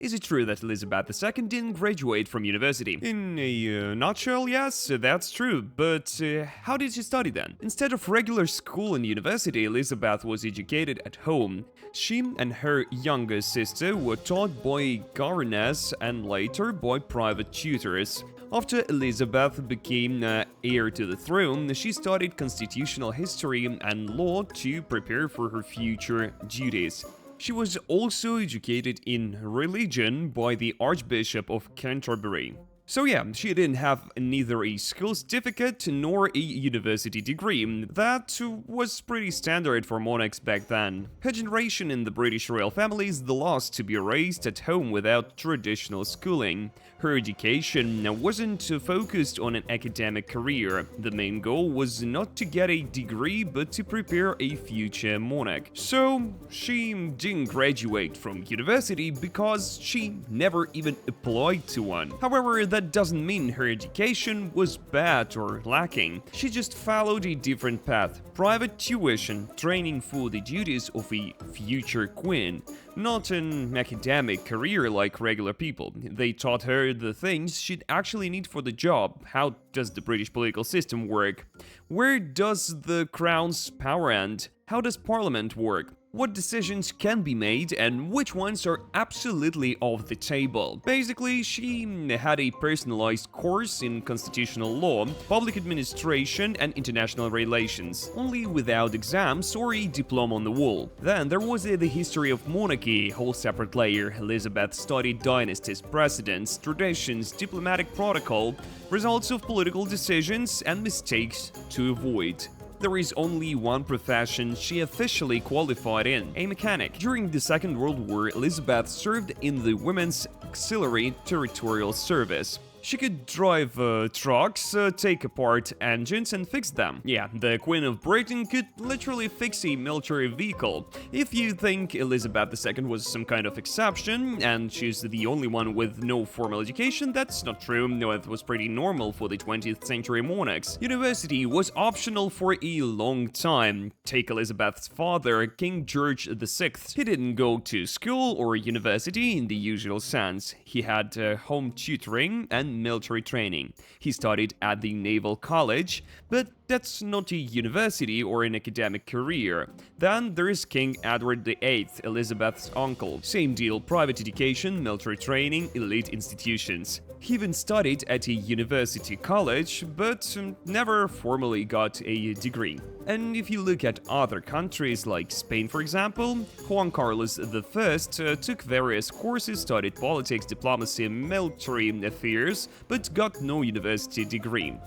Is it true that Elizabeth II didn't graduate from university? In a nutshell, yes, that's true, but how did she study then? Instead of regular school and university, Elizabeth was educated at home. She and her younger sister were taught by a governess and later by private tutors. After Elizabeth became heir to the throne, she studied constitutional history and law to prepare for her future duties. She was also educated in religion by the Archbishop of Canterbury. So yeah, she didn't have neither a school certificate nor a university degree. That was pretty standard for monarchs back then. Her generation in the British royal family is the last to be raised at home without traditional schooling. Her education wasn't focused on an academic career. The main goal was not to get a degree but to prepare a future monarch. So she didn't graduate from university because she never even applied to one. However, that doesn't mean her education was bad or lacking. She just followed a different path. Private tuition, training for the duties of a future queen. Not an academic career like regular people. They taught her the things she'd actually need for the job. How does the British political system work? Where does the crown's power end? How does parliament work? What decisions can be made and which ones are absolutely off the table. Basically, she had a personalized course in constitutional law, public administration and international relations, only without exams or a diploma on the wall. Then there was the history of monarchy, a whole separate layer. Elizabeth studied dynasties, precedents, traditions, diplomatic protocol, results of political decisions and mistakes to avoid. There is only one profession she officially qualified in, a mechanic. During the Second World War, Elizabeth served in the Women's Auxiliary Territorial Service. She could drive trucks, take apart engines and fix them. Yeah, the Queen of Britain could literally fix a military vehicle. If you think Elizabeth II was some kind of exception, and she's the only one with no formal education, that's not true. No, it was pretty normal for the 20th century monarchs. University was optional for a long time. Take Elizabeth's father, King George VI. He didn't go to school or university in the usual sense. He had home tutoring and military training. He studied at the Naval College, but that's not a university or an academic career. Then there is King Edward VIII, Elizabeth's uncle. Same deal, private education, military training, elite institutions. He even studied at a university college, but never formally got a degree. And if you look at other countries like Spain, for example, Juan Carlos I took various courses, studied politics, diplomacy, military affairs, but got no university degree.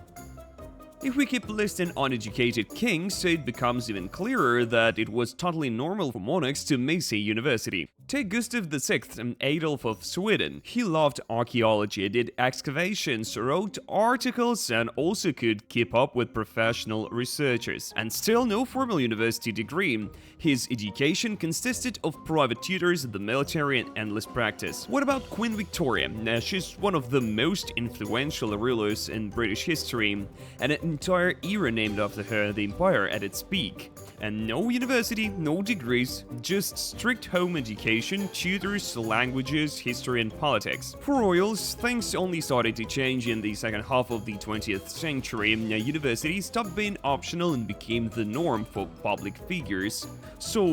If we keep listing uneducated kings, it becomes even clearer that it was totally normal for monarchs to miss a university. Take Gustav VI, Adolf of Sweden. He loved archaeology, did excavations, wrote articles, and also could keep up with professional researchers. And still no formal university degree. His education consisted of private tutors, the military, and endless practice. What about Queen Victoria? She's one of the most influential rulers in British history, and an entire era named after her, the empire at its peak. And no university, no degrees, just strict home education, tutors, languages, history and politics. For royals, things only started to change in the second half of the 20th century. University stopped being optional and became the norm for public figures. So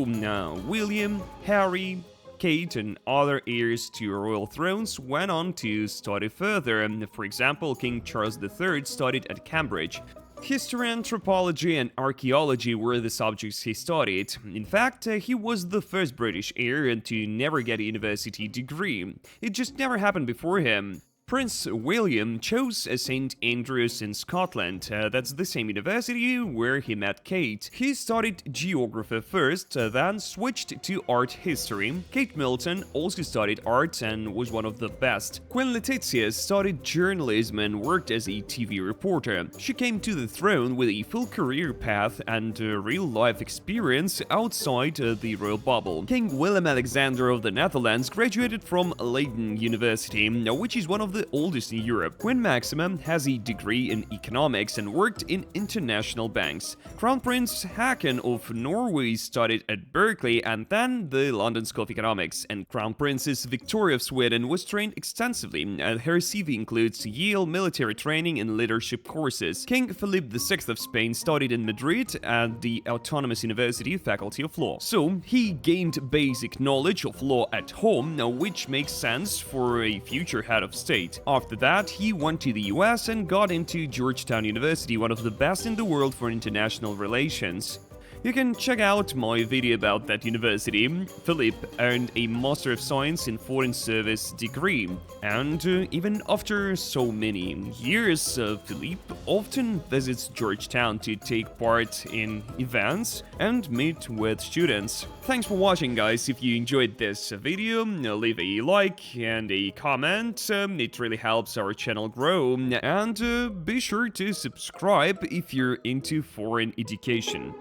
William, Harry, Kate and other heirs to royal thrones went on to study further. For example, King Charles III studied at Cambridge. History, anthropology, and archaeology were the subjects he studied. In fact, he was the first British heir to never get a university degree. It just never happened before him. Prince William chose St. Andrews in Scotland. That's the same university where he met Kate. He studied geography first, then switched to art history. Kate Middleton also studied art and was one of the best. Queen Letizia studied journalism and worked as a TV reporter. She came to the throne with a full career path and real-life experience outside the royal bubble. King Willem-Alexander of the Netherlands graduated from Leiden University, which is one of the the oldest in Europe. Queen Maxima has a degree in economics and worked in international banks. Crown Prince Haakon of Norway studied at Berkeley and then the London School of Economics, and Crown Princess Victoria of Sweden was trained extensively, and her CV includes Yale military training and leadership courses. King Philip VI of Spain studied in Madrid at the Autonomous University Faculty of Law. So, he gained basic knowledge of law at home, which makes sense for a future head of state. After that, he went to the US and got into Georgetown University, one of the best in the world for international relations. You can check out my video about that university. Philip earned a Master of Science in Foreign Service degree, and even after so many years, Philip often visits Georgetown to take part in events and meet with students. Thanks for watching, guys. If you enjoyed this video, leave a like and a comment. It really helps our channel grow, and be sure to subscribe if you're into foreign education.